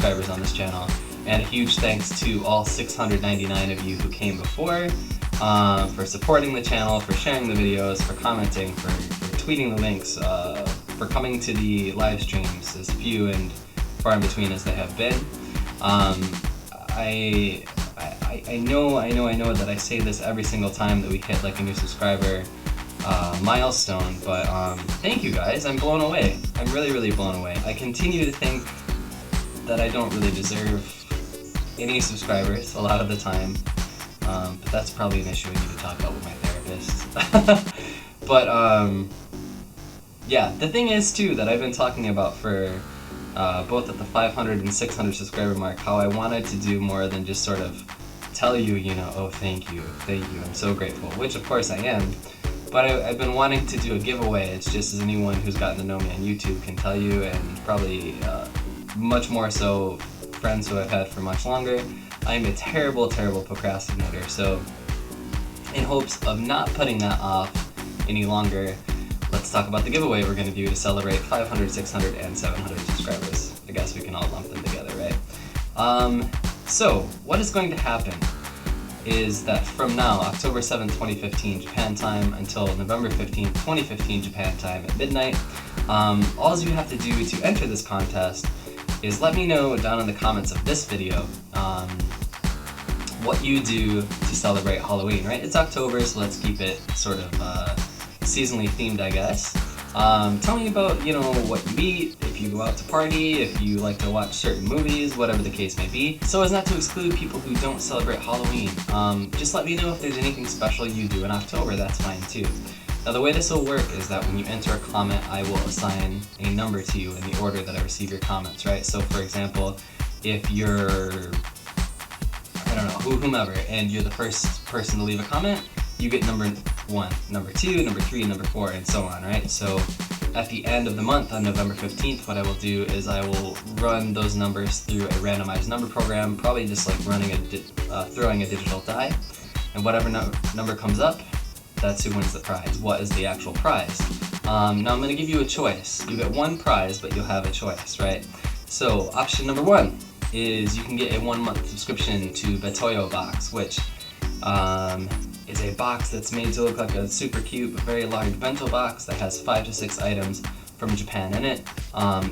subscribers on this channel. And a huge thanks to all 699 of you who came before, for supporting the channel, for sharing the videos, for commenting, for tweeting the links, for coming to the live streams, as few and far in between as they have been. I know that I say this every single time that we hit like a new subscriber milestone, but thank you guys. I'm blown away. I'm really blown away. I continue to think that I don't really deserve any subscribers a lot of the time, but that's probably an issue I need to talk about with my therapist. But yeah, the thing is too that I've been talking about for both at the 500 and 600 subscriber mark, how I wanted to do more than just sort of tell you, you know, oh thank you, I'm so grateful, which of course I am. But I've been wanting to do a giveaway. It's just as anyone who's gotten to know me on YouTube can tell you, and probably much more so friends who I've had for much longer, I am a terrible procrastinator. So in hopes of not putting that off any longer, let's talk about the giveaway we're going to do to celebrate 500, 600, and 700 subscribers. I guess we can all lump them together, right? So what is going to happen is that from now, October 7th, 2015 Japan time, until November 15th, 2015 Japan time at midnight, all you have to do to enter this contest is let me know down in the comments of this video what you do to celebrate Halloween, right? It's October, so let's keep it sort of seasonally themed, I guess. Tell me about, you know, what you eat, if you go out to party, if you like to watch certain movies, whatever the case may be. So as not to exclude people who don't celebrate Halloween, just let me know if there's anything special you do in October, that's fine too. Now the way this will work is that when you enter a comment, I will assign a number to you in the order that I receive your comments, right? So for example, if you're, I don't know, whomever, and you're the first person to leave a comment, you get number 1, number 2, number 3, number 4, and so on, right? So at the end of the month, on November 15th, what I will do is I will run those numbers through a randomized number program, probably just like running throwing a digital die, and whatever number comes up, that's who wins the prize. What is the actual prize? Now I'm going to give you a choice. You get one prize, but you'll have a choice, right? So option number 1 is you can get a 1-month subscription to Betoyo Box, which is a box that's made to look like a super cute, very large bento box that has 5 to 6 items from Japan in it.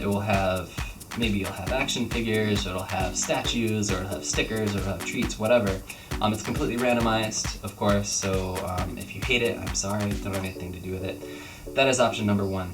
It will have, maybe you'll have action figures, or it'll have statues, or it'll have stickers, or it'll have treats, whatever. It's completely randomized, of course, so if you hate it, I'm sorry, don't have anything to do with it. That is option number 1.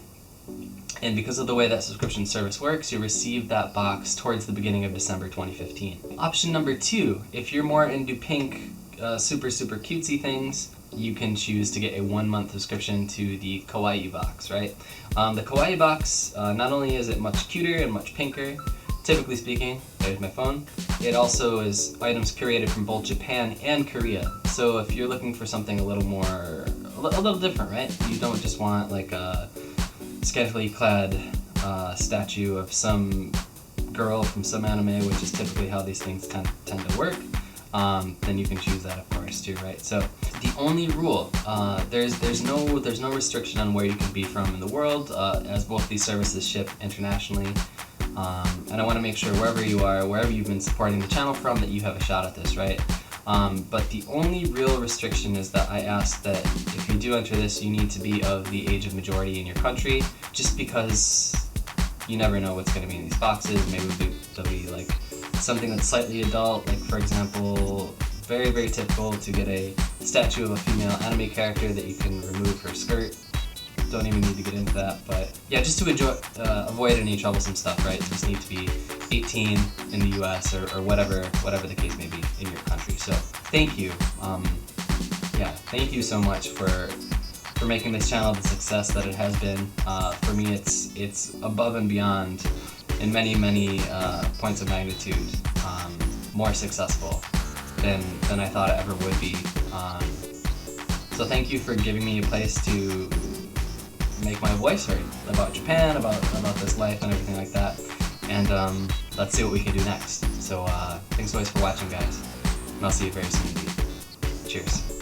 And because of the way that subscription service works, you receive that box towards the beginning of December 2015. Option number 2, if you're more into pink, super cutesy things, you can choose to get a 1-month subscription to the Kawaii Box, right? The Kawaii Box, not only is it much cuter and much pinker, typically speaking, there's my phone, it also is items curated from both Japan and Korea. So if you're looking for something a little more a little different, right? You don't just want like a scantily clad statue of some girl from some anime, which is typically how these things tend to work. Then you can choose that, of course, too, right? So the only rule, there's no restriction on where you can be from in the world, as both these services ship internationally. And I want to make sure wherever you are, wherever you've been supporting the channel from, that you have a shot at this, right? But the only real restriction is that I ask that if you do enter this, you need to be of the age of majority in your country, just because you never know what's going to be in these boxes. Maybe there'll be like something that's slightly adult, like for example, very, very typical to get a statue of a female anime character that you can remove her skirt. Don't even need to get into that, but yeah, just to avoid any troublesome stuff, right? You just need to be 18 in the US or whatever the case may be in your country. So thank you. Thank you so much for making this channel the success that it has been. For me, it's above and beyond in many points of magnitude more successful than I thought it ever would be. So thank you for giving me a place to make my voice heard about Japan, about this life and everything like that. And let's see what we can do next. So thanks always for watching, guys, and I'll see you very soon indeed. Cheers.